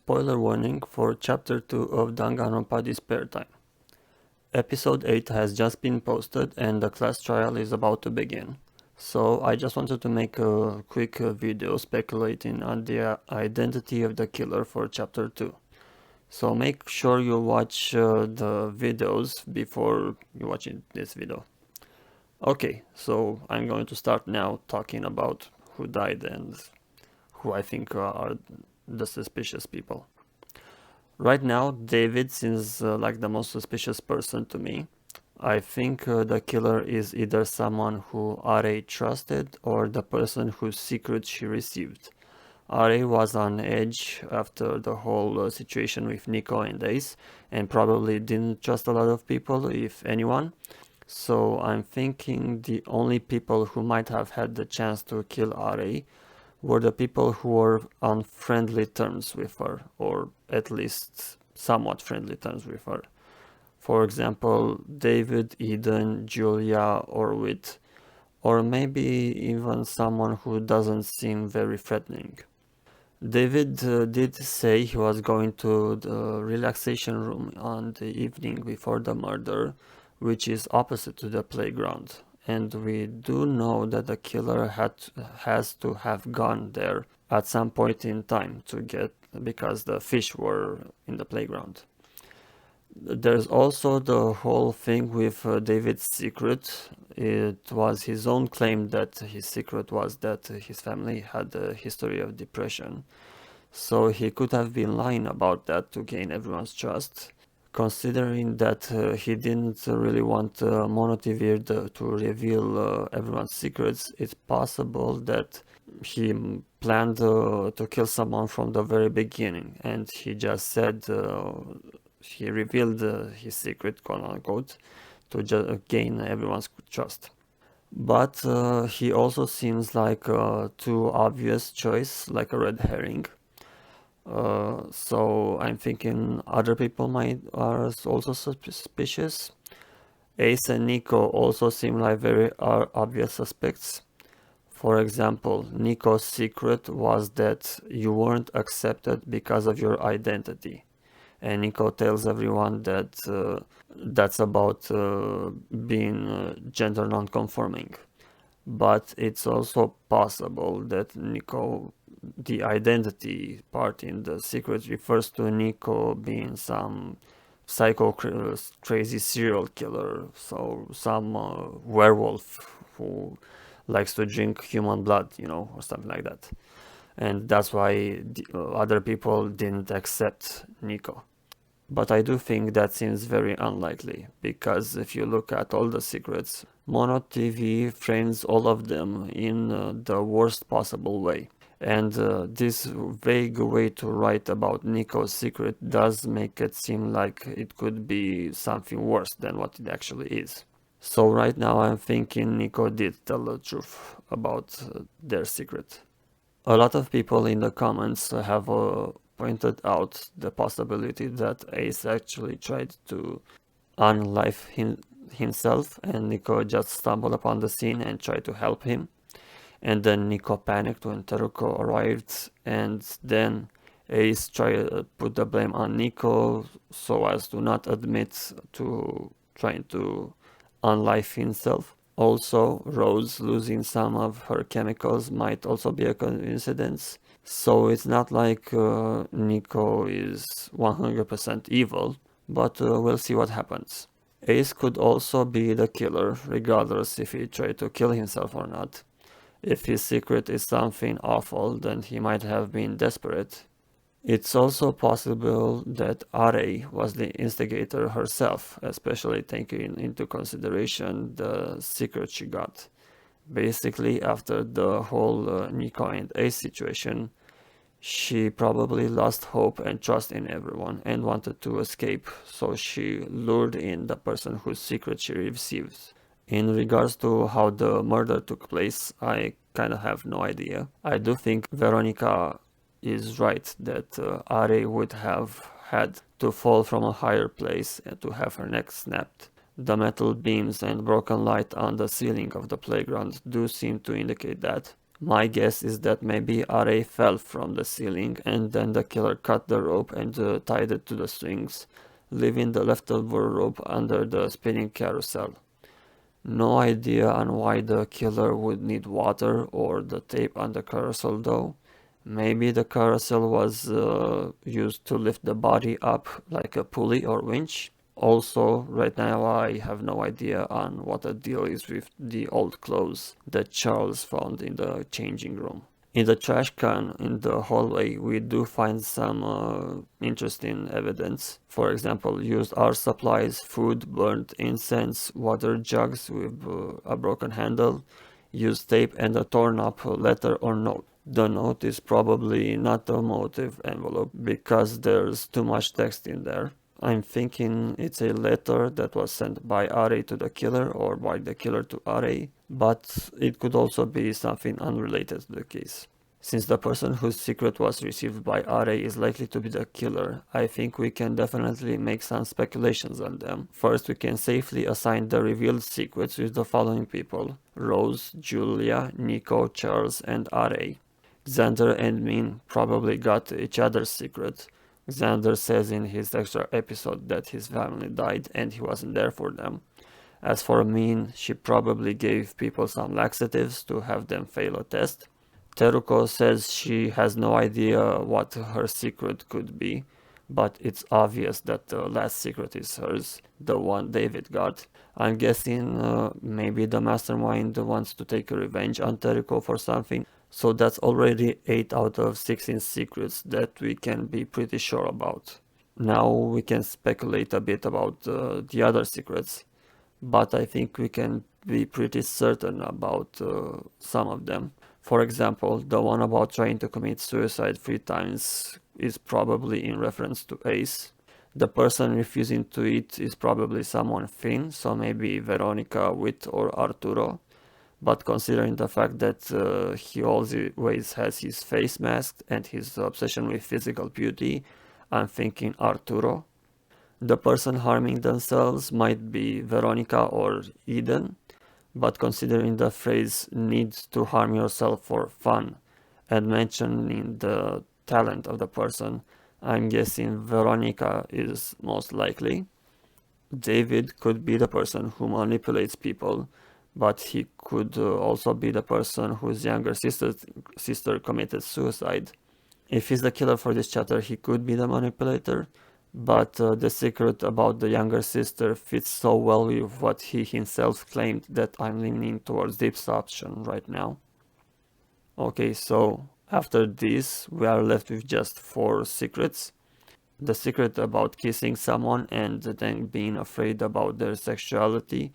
spoiler warning for Chapter 2 of Danganronpa Despair Time. Episode 8 has just been posted and the class trial is about to begin. So I just wanted to make a quick video speculating on the identity of the killer for Chapter 2. So make sure you watch the videos before you watch this video. Okay, so I'm going to start now talking about who died and who I think are the suspicious people. Right now, David seems like the most suspicious person to me. I think the killer is either someone who R.A. trusted or the person whose secret she received. R.A. was on edge after the whole situation with Nico and Ace and probably didn't trust a lot of people, if anyone. So I'm thinking the only people who might have had the chance to kill R.A. were the people who were on friendly terms with her, or at least somewhat friendly terms with her. For example, David, Eden, Julia, or Whit, or maybe even someone who doesn't seem very threatening. David did say he was going to the relaxation room on the evening before the murder, which is opposite to the playground. And we do know that the killer has to have gone there at some point in time because the fish were in the playground. There's also the whole thing with David's secret. It was his own claim that his secret was that his family had a history of depression. So he could have been lying about that to gain everyone's trust. Considering that he didn't really want Monotivir to reveal everyone's secrets, it's possible that he planned to kill someone from the very beginning, and he just said he revealed his secret, quote unquote, to gain everyone's trust. But he also seems like a too obvious choice, like a red herring. So I'm thinking other people are also suspicious. Ace and Nico also seem like very obvious suspects. For example, Nico's secret was that you weren't accepted because of your identity. And Nico tells everyone that that's about being gender non-conforming. But it's also possible that the identity part in the secret refers to Nico being some psycho crazy serial killer, so some werewolf who likes to drink human blood, or something like that. And that's why other people didn't accept Nico. But I do think that seems very unlikely, because if you look at all the secrets, Mono TV frames all of them in the worst possible way. And this vague way to write about Nico's secret does make it seem like it could be something worse than what it actually is. So right now I'm thinking Nico did tell the truth about their secret. A lot of people in the comments have pointed out the possibility that Ace actually tried to unlife himself and Nico just stumbled upon the scene and tried to help him. And then Nico panicked when Teruko arrived, and then Ace tried to put the blame on Nico so as to not admit to trying to unlife himself. Also, Rose losing some of her chemicals might also be a coincidence. So it's not like Nico is 100% evil, but we'll see what happens. Ace could also be the killer, regardless if he tried to kill himself or not. If his secret is something awful, then he might have been desperate. It's also possible that R.A. was the instigator herself, especially taking into consideration the secret she got. Basically, after the whole Nico and Ace situation, she probably lost hope and trust in everyone and wanted to escape, so she lured in the person whose secret she received. In regards to how the murder took place, I kind of have no idea. I do think Veronica is right that Ari would have had to fall from a higher place and to have her neck snapped. The metal beams and broken light on the ceiling of the playground do seem to indicate that. My guess is that maybe Are fell from the ceiling and then the killer cut the rope and tied it to the strings, leaving the leftover rope under the spinning carousel. No idea on why the killer would need water or the tape on the carousel though. Maybe the carousel was used to lift the body up like a pulley or winch. Also, right now I have no idea on what the deal is with the old clothes that Charles found in the changing room. In the trash can in the hallway, we do find some interesting evidence. For example, used art supplies, food, burnt incense, water jugs with a broken handle, used tape, and a torn up letter or note. The note is probably not a motive envelope because there's too much text in there. I'm thinking it's a letter that was sent by Are to the killer or by the killer to Are, but it could also be something unrelated to the case. Since the person whose secret was received by Are is likely to be the killer, I think we can definitely make some speculations on them. First, we can safely assign the revealed secrets with the following people: Rose, Julia, Nico, Charles, and Are. Xander and Min probably got each other's secret. Xander says in his extra episode that his family died and he wasn't there for them. As for Min, she probably gave people some laxatives to have them fail a test. Teruko says she has no idea what her secret could be, but it's obvious that the last secret is hers, the one David got. I'm guessing maybe the mastermind wants to take revenge on Teruko for something. So that's already 8 out of 16 secrets that we can be pretty sure about. Now we can speculate a bit about the other secrets, but I think we can be pretty certain about some of them. For example, the one about trying to commit suicide 3 times is probably in reference to Ace. The person refusing to eat is probably someone thin, so maybe Veronica, Wit, or Arturo. But considering the fact that he always has his face masked and his obsession with physical beauty, I'm thinking Arturo. The person harming themselves might be Veronica or Eden, but considering the phrase "need to harm yourself for fun" and mentioning the talent of the person, I'm guessing Veronica is most likely. David could be the person who manipulates people, but he could also be the person whose younger sister committed suicide. If he's the killer for this chapter, he could be the manipulator, but the secret about the younger sister fits so well with what he himself claimed that I'm leaning towards this option right now. Okay, so after this, we are left with just 4 secrets. The secret about kissing someone and then being afraid about their sexuality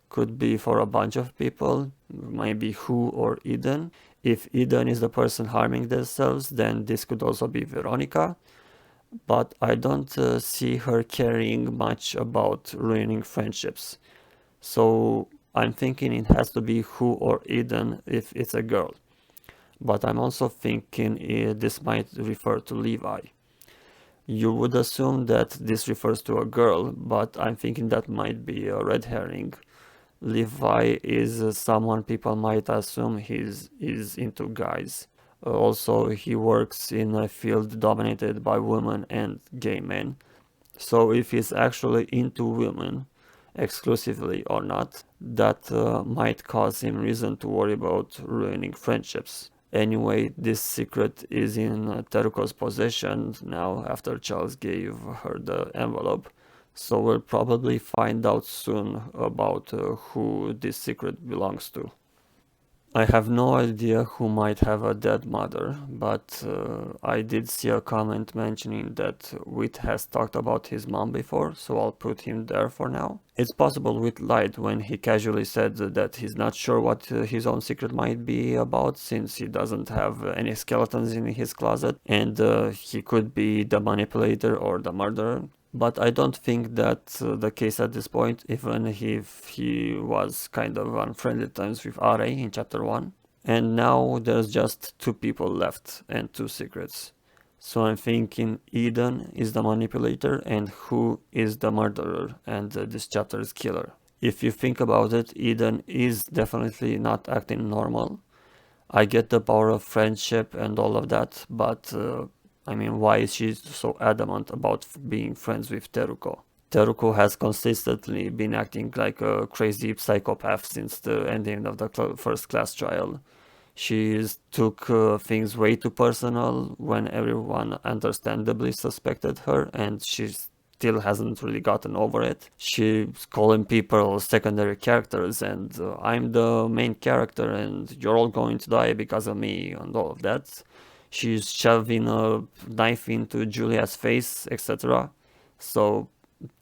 could be for a bunch of people, maybe Who or Eden. If Eden is the person harming themselves, then this could also be Veronica, but I don't see her caring much about ruining friendships. So I'm thinking it has to be Who or Eden if it's a girl. But I'm also thinking this might refer to Levi. You would assume that this refers to a girl, but I'm thinking that might be a red herring. Levi is someone people might assume he's into guys. Also, he works in a field dominated by women and gay men. So if he's actually into women, exclusively or not, that might cause him reason to worry about ruining friendships. Anyway, this secret is in Teruko's possession now after Charles gave her the envelope. So we'll probably find out soon about who this secret belongs to. I have no idea who might have a dead mother, but I did see a comment mentioning that Wit has talked about his mom before, so I'll put him there for now. It's possible Wit lied when he casually said that he's not sure what his own secret might be about, since he doesn't have any skeletons in his closet, and he could be the manipulator or the murderer. But I don't think that's the case at this point, even if he was kind of on friendly terms with Are in chapter 1. And now there's just 2 people left and 2 secrets. So I'm thinking Eden is the manipulator and Who is the murderer and this chapter's killer. If you think about it, Eden is definitely not acting normal. I get the power of friendship and all of that, but I mean, why is she so adamant about being friends with Teruko? Teruko has consistently been acting like a crazy psychopath since the ending of the first class trial. She took things way too personal when everyone understandably suspected her, and she still hasn't really gotten over it. She's calling people secondary characters, and I'm the main character, and you're all going to die because of me, and all of that. She's shoving a knife into Julia's face, etc. So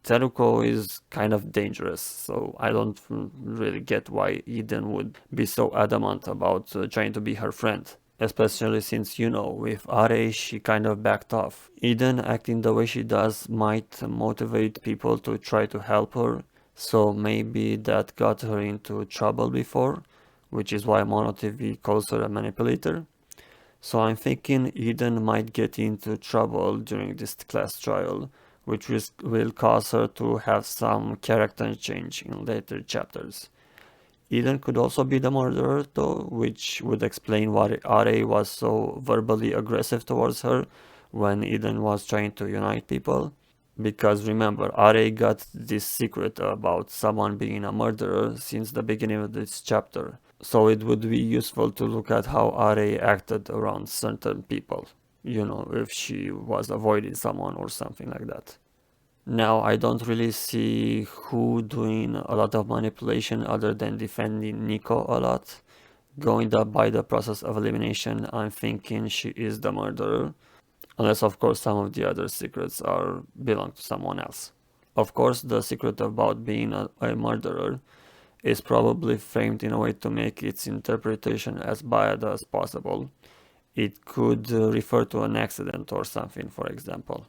Teruko is kind of dangerous, so I don't really get why Eden would be so adamant about trying to be her friend. Especially since, you know, with Are, she kind of backed off. Eden acting the way she does might motivate people to try to help her, so maybe that got her into trouble before, which is why MonoTV calls her a manipulator. So I'm thinking Eden might get into trouble during this class trial, which will cause her to have some character change in later chapters. Eden could also be the murderer though, which would explain why Are was so verbally aggressive towards her when Eden was trying to unite people. Because remember, Are got this secret about someone being a murderer since the beginning of this chapter. So it would be useful to look at how Are acted around certain people. You know, if she was avoiding someone or something like that. Now, I don't really see who doing a lot of manipulation other than defending Nico a lot. Going up by the process of elimination, I'm thinking she is the murderer. Unless, of course, some of the other secrets belong to someone else. Of course, the secret about being a murderer is probably framed in a way to make its interpretation as bad as possible. It could refer to an accident or something, for example.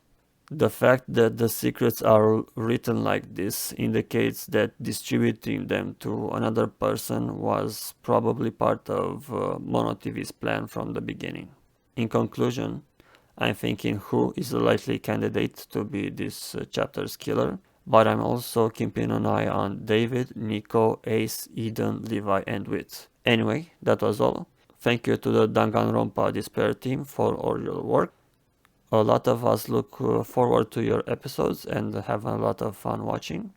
The fact that the secrets are written like this indicates that distributing them to another person was probably part of MonoTV's plan from the beginning. In conclusion, I'm thinking Who is a likely candidate to be this chapter's killer, but I'm also keeping an eye on David, Nico, Ace, Eden, Levi, and Wit. Anyway, that was all. Thank you to the Danganronpa Despair team for all your work. A lot of us look forward to your episodes and have a lot of fun watching.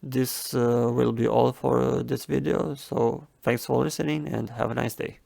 This will be all for this video, so thanks for listening and have a nice day.